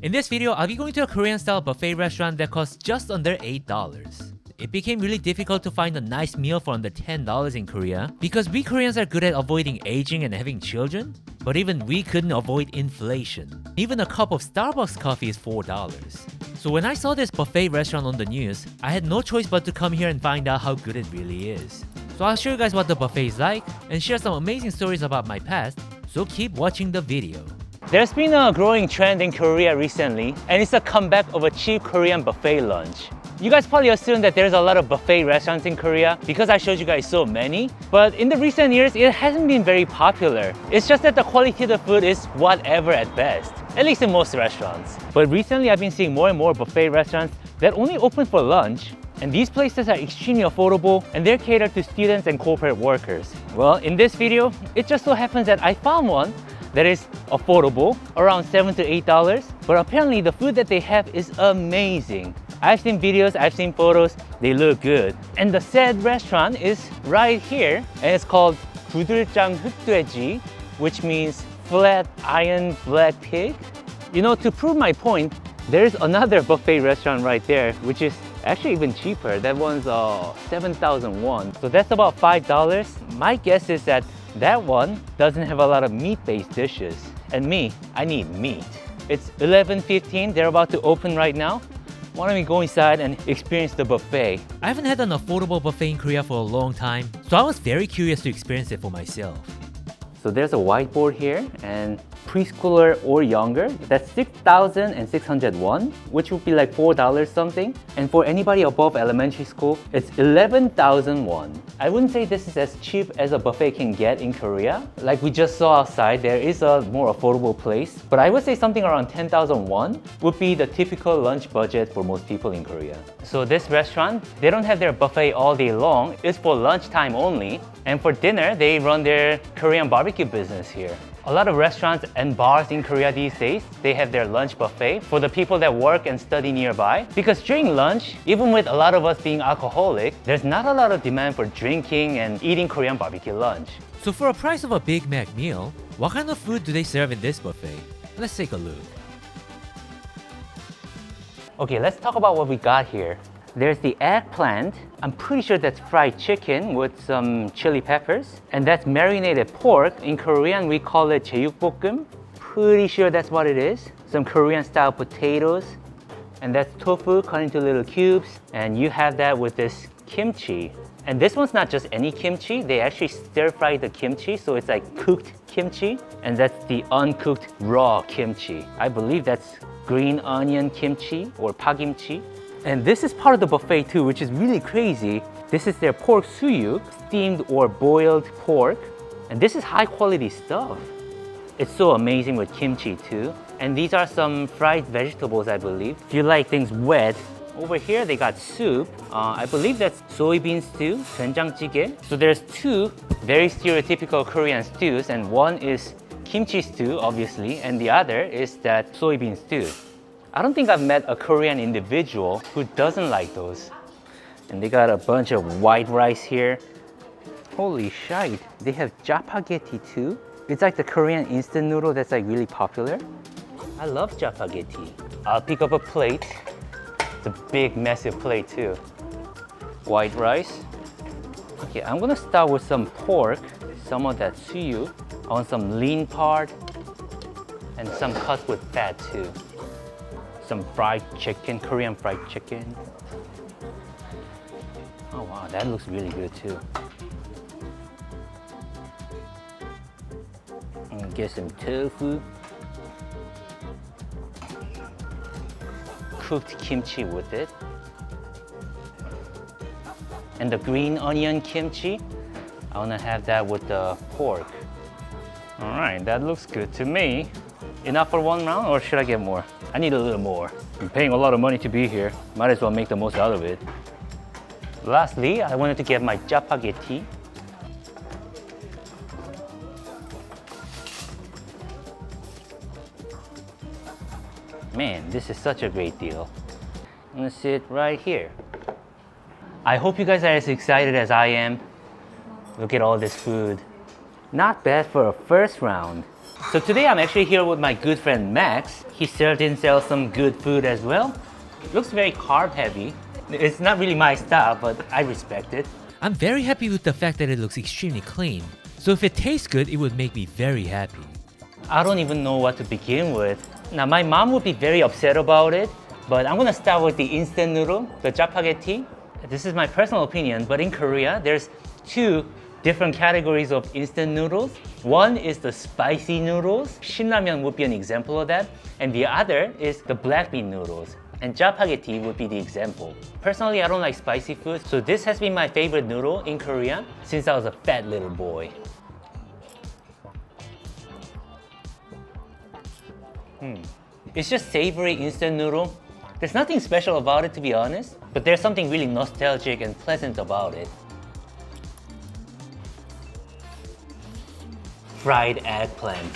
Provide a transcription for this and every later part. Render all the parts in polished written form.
In this video, I'll be going to a Korean-style buffet restaurant that costs just under $8. It became really difficult to find a nice meal for under $10 in Korea because we Koreans are good at avoiding aging and having children, but even we couldn't avoid inflation. Even a cup of Starbucks coffee is $4. So when I saw this buffet restaurant on the news, I had no choice but to come here and find out how good it really is. So I'll show you guys what the buffet is like and share some amazing stories about my past, so keep watching the video. There's been a growing trend in Korea recently, and it's a comeback of a cheap Korean buffet lunch. You guys probably assume that there's a lot of buffet restaurants in Korea because I showed you guys so many, but in the recent years, it hasn't been very popular. It's just that the quality of the food is whatever at best, at least in most restaurants. But recently, I've been seeing more and more buffet restaurants that only open for lunch, and these places are extremely affordable and they're catered to students and corporate workers. Well, in this video, it just so happens that I found one that is affordable, around $7 to $8, but apparently the food that they have is amazing. I've seen videos, I've seen photos, they look good. And the said restaurant is right here, and it's called Gudeuljang Heukdoyaji, which means flat iron black pig. You know, to prove my point, there's another buffet restaurant right there, which is actually even cheaper. That one's 7,000 won. So that's about $5. My guess is that that one doesn't have a lot of meat-based dishes. And me, I need meat. It's 11:15, they're about to open right now. Why don't we go inside and experience the buffet? I haven't had an affordable buffet in Korea for a long time, so I was very curious to experience it for myself. So there's a whiteboard here, and preschooler or younger, that's 6,600 won, which would be like $4 something. And for anybody above elementary school, it's 11,000 won. I wouldn't say this is as cheap as a buffet can get in Korea. Like we just saw outside, there is a more affordable place, but I would say something around 10,000 won would be the typical lunch budget for most people in Korea. So this restaurant, they don't have their buffet all day long, it's for lunchtime only. And for dinner, they run their Korean barbecue business here. A lot of restaurants and bars in Korea these days, they have their lunch buffet for the people that work and study nearby. Because during lunch, even with a lot of us being alcoholic, there's not a lot of demand for drinking and eating Korean barbecue lunch. So for a price of a Big Mac meal, what kind of food do they serve in this buffet? Let's take a look. Okay, let's talk about what we got here. There's the eggplant. I'm pretty sure that's fried chicken with some chili peppers. And that's marinated pork. In Korean, we call it 제육볶음. Pretty sure that's what it is. Some Korean-style potatoes. And that's tofu cut into little cubes. And you have that with this kimchi. And this one's not just any kimchi. They actually stir-fry the kimchi, so it's like cooked kimchi. And that's the uncooked raw kimchi. I believe that's green onion kimchi or pakimchi. And this is part of the buffet too, which is really crazy. This is their pork suyuk, steamed or boiled pork. And this is high quality stuff. It's so amazing with kimchi too. And these are some fried vegetables, I believe. If you like things wet, over here they got soup. I believe that's soybean stew, 된장찌개. So there's two very stereotypical Korean stews, and one is kimchi stew, obviously, and the other is that soybean stew. I don't think I've met a Korean individual who doesn't like those. And they got a bunch of white rice here. Holy shite, they have japaghetti too. It's like the Korean instant noodle that's like really popular. I love japaghetti. I'll pick up a plate. It's a big, massive plate too. White rice. Okay, I'm gonna start with some pork, some of that suyu. I want some lean part and some cuts with fat too. Some fried chicken, Korean fried chicken. Oh wow, that looks really good too. And get some tofu. Cooked kimchi with it. And the green onion kimchi, I wanna have that with the pork. All right, that looks good to me. Enough for one round, or should I get more? I need a little more. I'm paying a lot of money to be here. Might as well make the most out of it. Lastly, I wanted to get my japaghetti. Man, this is such a great deal. I'm gonna sit right here. I hope you guys are as excited as I am. Look at all this food. Not bad for a first round. So today I'm actually here with my good friend Max. He certainly sells some good food as well. Looks very carb heavy. It's not really my style, but I respect it. I'm very happy with the fact that it looks extremely clean. So if it tastes good, it would make me very happy. I don't even know what to begin with. Now my mom would be very upset about it, but I'm gonna start with the instant noodle, the jappagetti. This is my personal opinion, but in Korea, there's two different categories of instant noodles. One is the spicy noodles. Shinramen would be an example of that. And the other is the black bean noodles. And jappagetti would be the example. Personally, I don't like spicy food, so this has been my favorite noodle in Korea since I was a fat little boy. It's just savory instant noodle. There's nothing special about it, to be honest, but there's something really nostalgic and pleasant about it. Fried eggplant.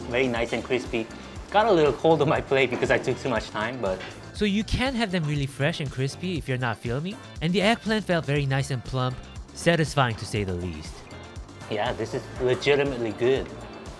Very nice and crispy. Got a little cold on my plate because I took too much time, but... So you can have them really fresh and crispy if you're not filming. And the eggplant felt very nice and plump, satisfying to say the least. Yeah, this is legitimately good.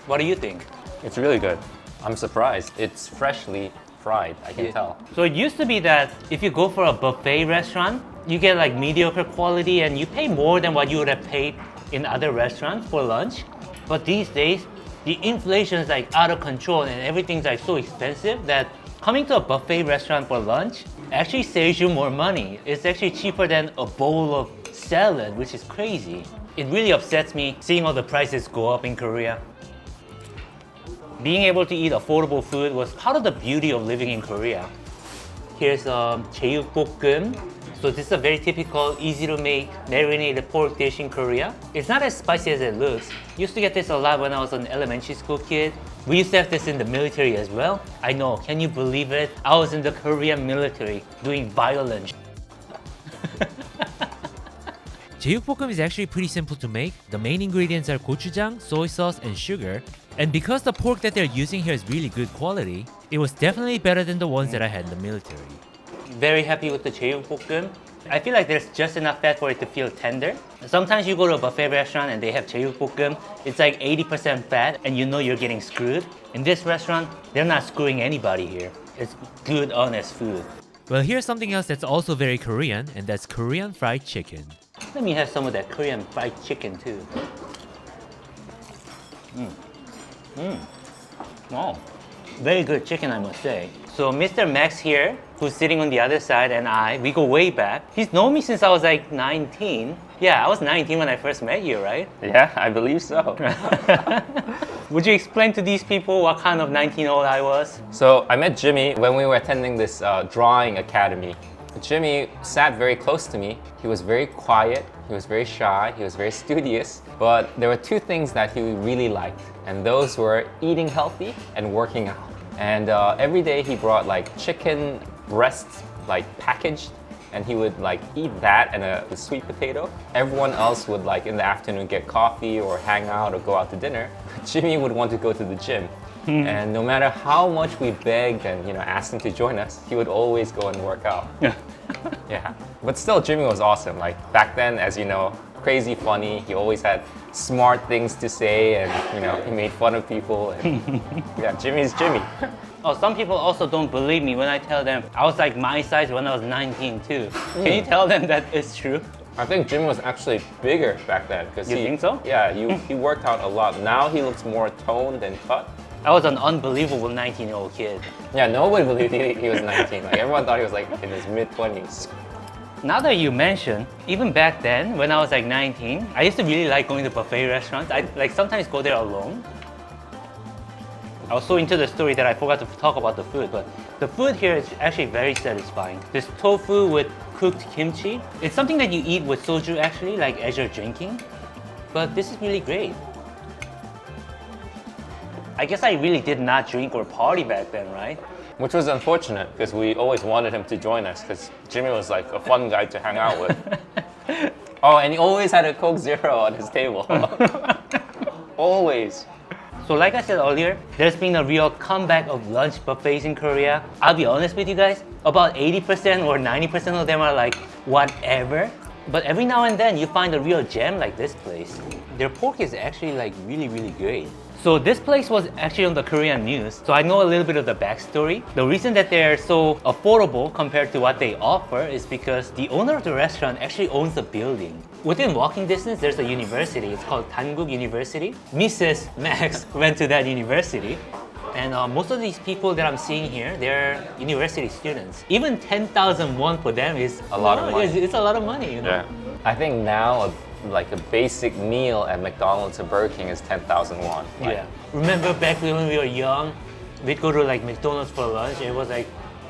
What do you think? It's really good. I'm surprised. It's freshly fried, I can tell. So it used to be that if you go for a buffet restaurant, you get like mediocre quality and you pay more than what you would have paid in other restaurants for lunch. But these days, the inflation is like out of control and everything's like so expensive that coming to a buffet restaurant for lunch actually saves you more money. It's actually cheaper than a bowl of salad, which is crazy. It really upsets me seeing all the prices go up in Korea. Being able to eat affordable food was part of the beauty of living in Korea. Here's 제육볶음. So this is a very typical, easy to make marinated pork dish in Korea. It's not as spicy as it looks. Used to get this a lot when I was an elementary school kid. We used to have this in the military as well. I know, can you believe it? I was in the Korean military doing violence. 제육볶음 is actually pretty simple to make. The main ingredients are gochujang, soy sauce, and sugar. And because the pork that they're using here is really good quality, it was definitely better than the ones that I had in the military. Very happy with the 제육볶음. I feel like there's just enough fat for it to feel tender. Sometimes you go to a buffet restaurant and they have 제육볶음. It's like 80% fat and you know you're getting screwed. In this restaurant, they're not screwing anybody here. It's good, honest food. Well, here's something else that's also very Korean, and that's Korean fried chicken. Let me have some of that Korean fried chicken too. Wow. Very good chicken, I must say. So Mr. Max here, who's sitting on the other side, and we go way back. He's known me since I was like 19. Yeah, I was 19 when I first met you, right? Yeah, I believe so. Would you explain to these people what kind of 19-year-old I was? So I met Jimmy when we were attending this drawing academy. Jimmy sat very close to me. He was very quiet, he was very shy, he was very studious. But there were two things that he really liked, and those were eating healthy and working out. And every day he brought like chicken breasts, like packaged, and he would like eat that and a sweet potato. Everyone else would like in the afternoon get coffee or hang out or go out to dinner. Jimmy would want to go to the gym. And no matter how much we begged and asked him to join us, he would always go and work out. Yeah. But still, Jimmy was awesome. Like back then, as you know, crazy funny. He always had smart things to say, and he made fun of people. And, yeah, Jimmy's Jimmy. Oh, some people also don't believe me when I tell them I was like my size when I was 19 too. Can you tell them that it's true? I think Jimmy was actually bigger back then. You think so? Yeah, he worked out a lot. Now he looks more toned and cut. I was an unbelievable 19-year-old kid. Yeah, nobody believed he was 19. Like everyone thought he was like in his mid-20s. Now that you mention, even back then, when I was like 19, I used to really like going to buffet restaurants. I like sometimes go there alone. I was so into the story that I forgot to talk about the food, but the food here is actually very satisfying. This tofu with cooked kimchi. It's something that you eat with soju actually, like as you're drinking. But this is really great. I guess I really did not drink or party back then, right? Which was unfortunate because we always wanted him to join us because Jimmy was like a fun guy to hang out with. Oh, and he always had a Coke Zero on his table. Always. So like I said earlier, there's been a real comeback of lunch buffets in Korea. I'll be honest with you guys, about 80% or 90% of them are like, whatever. But every now and then you find a real gem like this place. Their pork is actually like really, really great. So this place was actually on the Korean news, so I know a little bit of the backstory. The reason that they're so affordable compared to what they offer is because the owner of the restaurant actually owns a building. Within walking distance, there's a university. It's called Hanguk University. Mrs. Max went to that university. And most of these people that I'm seeing here, they're university students. Even 10,000 won for them is A lot of money. It's a lot of money, you know? Yeah. I think now, like a basic meal at McDonald's or Burger King is 10,000 won. Like, Yeah. Remember back when we were young, we'd go to like McDonald's for lunch. It was like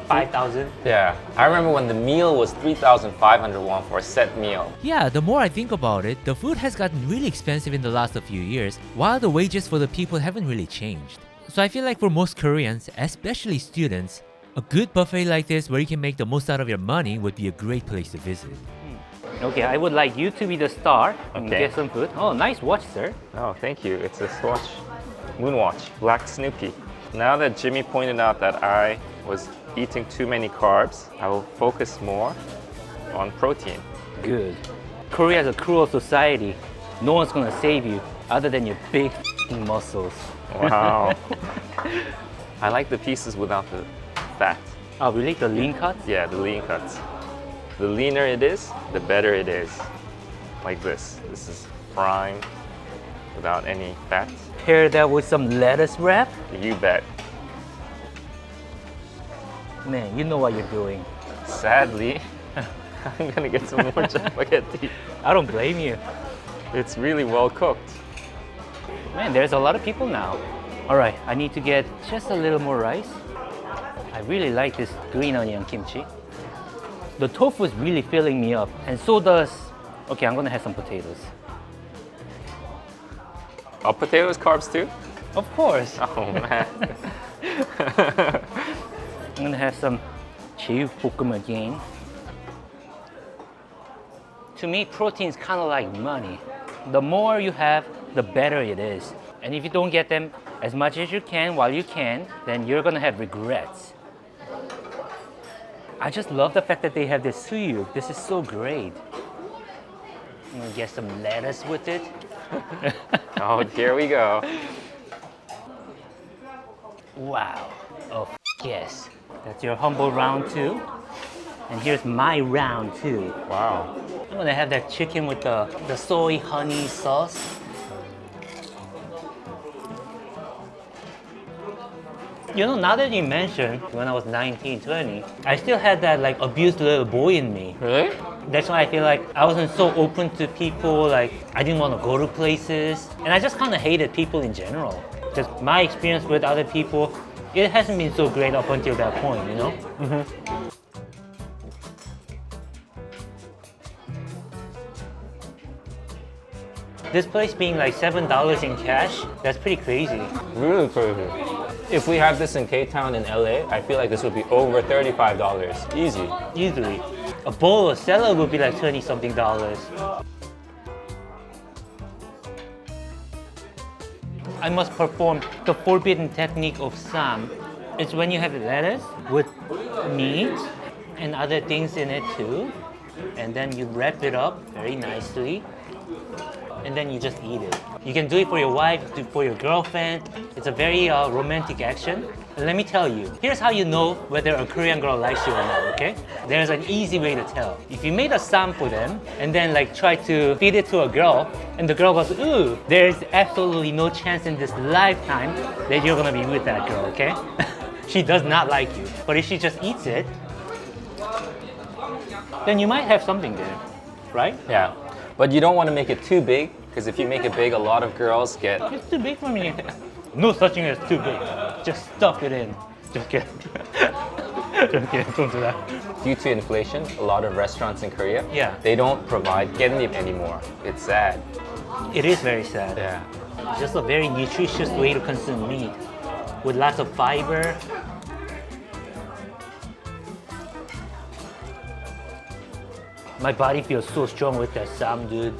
5,000. Yeah. I remember when the meal was 3,500 won for a set meal. Yeah, the more I think about it, the food has gotten really expensive in the last few years, while the wages for the people haven't really changed. So I feel like for most Koreans, especially students, a good buffet like this where you can make the most out of your money would be a great place to visit. Okay, I would like you to be the star and Okay. get some food. Oh, nice watch, sir. Oh, thank you. It's a watch, Moonwatch, Black Snoopy. Now that Jimmy pointed out that I was eating too many carbs, I will focus more on protein. Good. Korea is a cruel society. No one's gonna save you other than your big muscles. Wow. I like the pieces without the fat. Oh, really? The lean cuts? Yeah, the lean cuts. The leaner it is, the better it is. Like this. This is prime without any fat. Pair that with some lettuce wrap? You bet. Man, you know what you're doing. Sadly, I'm gonna get some more spaghetti. I don't blame you. It's really well cooked. Man, there's a lot of people now. All right, I need to get just a little more rice. I really like this green onion kimchi. The tofu is really filling me up, and so does... Okay, I'm gonna have some potatoes. Are potatoes carbs too? Of course. Oh man. I'm gonna have some 제육볶음 again. To me, protein is kind of like money. The more you have, the better it is. And if you don't get them as much as you can while you can, then you're gonna have regrets. I just love the fact that they have this suyuk. This is so great. I'm gonna get some lettuce with it. Oh, here we go. Wow. Oh, yes. That's your humble round two. And here's my round two. Wow. I'm gonna have that chicken with the soy honey sauce. You know, now that you mentioned, when I was 19, 20, I still had that like abused little boy in me. Really? That's why I feel like I wasn't so open to people, like I didn't want to go to places. And I just kind of hated people in general. Just my experience with other people, it hasn't been so great up until that point, you know? This place being like $7 in cash, that's pretty crazy. Really crazy. If we have this in K-Town in LA, I feel like this would be over $35. Easy. Easily. A bowl of salad would be like 20 something dollars. I must perform the forbidden technique of Sam. It's when you have lettuce with meat and other things in it too. And then you wrap it up very nicely. And then you just eat it. You can do it for your wife, do it for your girlfriend. It's a very romantic action. And let me tell you, here's how you know whether a Korean girl likes you or not, okay? There's an easy way to tell. If you made a sam for them and then like try to feed it to a girl and the girl goes, ooh, there's absolutely no chance in this lifetime that you're gonna be with that girl, okay? She does not like you. But if she just eats it, then you might have something there, right? Yeah. But you don't want to make it too big, because if you make it big, a lot of girls get... It's too big for me. No such thing as too big. Just stuff it in. Just kidding. Just kidding, don't do that. Due to inflation, a lot of restaurants in Korea, Yeah. they don't provide getnip anymore. It's sad. It is very sad. Yeah. It's just a very nutritious way to consume meat with lots of fiber. My body feels so strong with that sam, dude.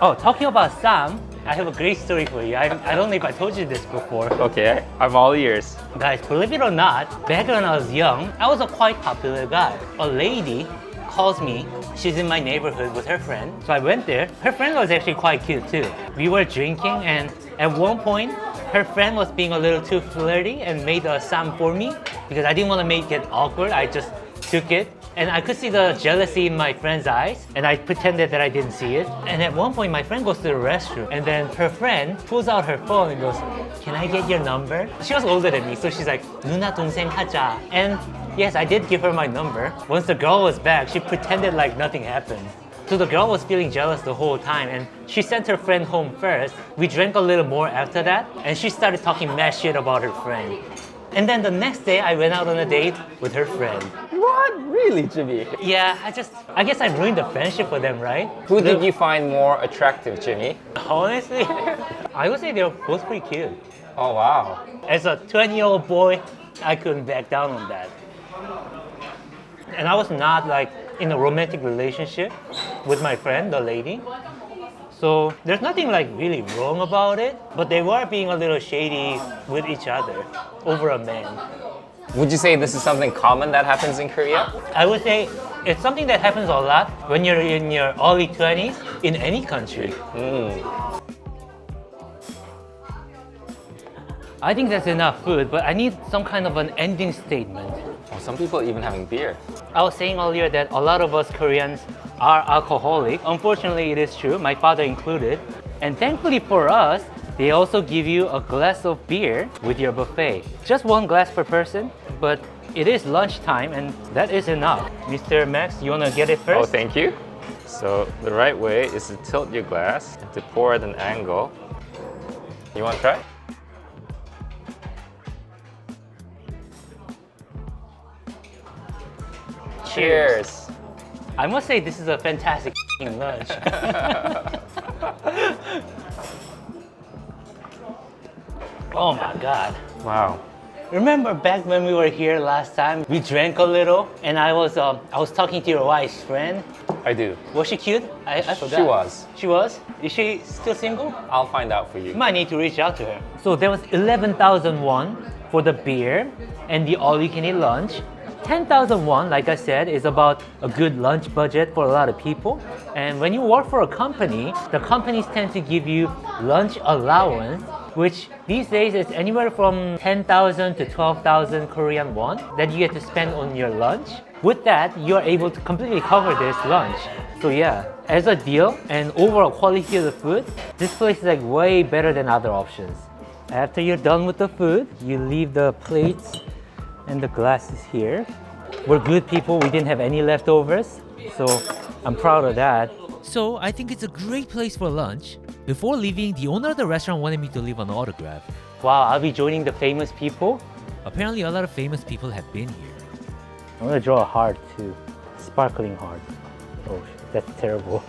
Oh, talking about sam, I have a great story for you. I don't know if I told you this before. Okay, I'm all ears. Guys, believe it or not, back when I was young, I was a quite popular guy. A lady calls me. She's in my neighborhood with her friend. So I went there. Her friend was actually quite cute too. We were drinking, and at one point, her friend was being a little too flirty and made a sign for me because I didn't want to make it awkward. I just took it. And I could see the jealousy in my friend's eyes, and I pretended that I didn't see it. And at one point, my friend goes to the restroom, and then her friend pulls out her phone and goes, "Can I get your number?" She was older than me, so she's like, "누나 동생 하자." And yes, I did give her my number. Once the girl was back, she pretended like nothing happened. So the girl was feeling jealous the whole time, and she sent her friend home first. We drank a little more after that, and she started talking mad shit about her friend. And then the next day, I went out on a date with her friend. What? Really, Jimmy? Yeah, I guess I ruined the friendship for them, right? Who did you find more attractive, Jimmy? Honestly, I would say they were both pretty cute. Oh, wow. As a 20-year-old boy, I couldn't back down on that. And I was not like in a romantic relationship with my friend, the lady. So there's nothing like really wrong about it, but they were being a little shady with each other over a man. Would you say this is something common that happens in Korea? I would say it's something that happens a lot when you're in your early 20s in any country. I think that's enough food, but I need some kind of an ending statement. Oh, some people even having beer. I was saying earlier that a lot of us Koreans are alcoholic. Unfortunately, it is true, my father included. And thankfully for us, they also give you a glass of beer with your buffet. Just one glass per person, but it is lunchtime and that is enough. Mr. Max, you wanna get it first? Oh, thank you. So the right way is to tilt your glass and to pour at an angle. You want to try? Cheers. I must say this is a fantastic lunch. Oh my God. Wow. Remember back when we were here last time, we drank a little and I was talking to your wife's friend. I do. Was she cute? I forgot. She was. She was? Is she still single? I'll find out for you. You might need to reach out to her. So there was 11,000 won for the beer and the all-you-can-eat lunch. 10,000 won, like I said, is about a good lunch budget for a lot of people. And when you work for a company, the companies tend to give you lunch allowance, which these days is anywhere from 10,000 to 12,000 Korean won that you get to spend on your lunch. With that, you are able to completely cover this lunch. So yeah, as a deal and overall quality of the food, this place is like way better than other options. After you're done with the food, you leave the plates and the glasses here. We're good people, we didn't have any leftovers, so I'm proud of that. So I think it's a great place for lunch. Before leaving, the owner of the restaurant wanted me to leave an autograph. Wow, I'll be joining the famous people. Apparently a lot of famous people have been here. I'm gonna draw a heart too, sparkling heart. Oh, that's terrible.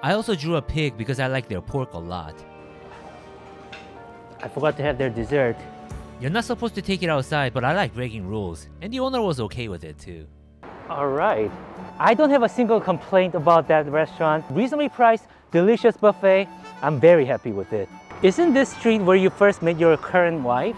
I also drew a pig because I like their pork a lot. I forgot to have their dessert. You're not supposed to take it outside, but I like breaking rules, and the owner was okay with it too. All right. I don't have a single complaint about that restaurant. Reasonably priced, delicious buffet. I'm very happy with it. Isn't this street where you first met your current wife?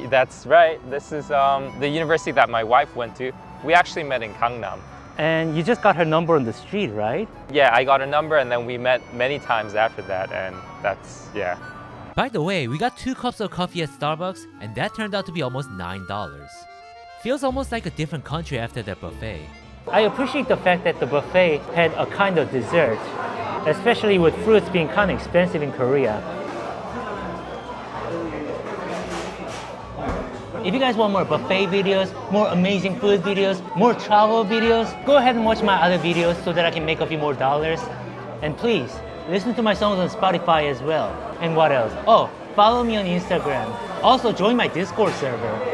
That's right. This is the university that my wife went to. We actually met in Gangnam. And you just got her number on the street, right? Yeah, I got a number and then we met many times after that, and that's, yeah. By the way, we got 2 cups of coffee at Starbucks, and that turned out to be almost $9. Feels almost like a different country after that buffet. I appreciate the fact that the buffet had a kind of dessert, especially with fruits being kind of expensive in Korea. If you guys want more buffet videos, more amazing food videos, more travel videos, go ahead and watch my other videos so that I can make a few more dollars. And please, listen to my songs on Spotify as well. And what else? Oh, follow me on Instagram. Also, join my Discord server.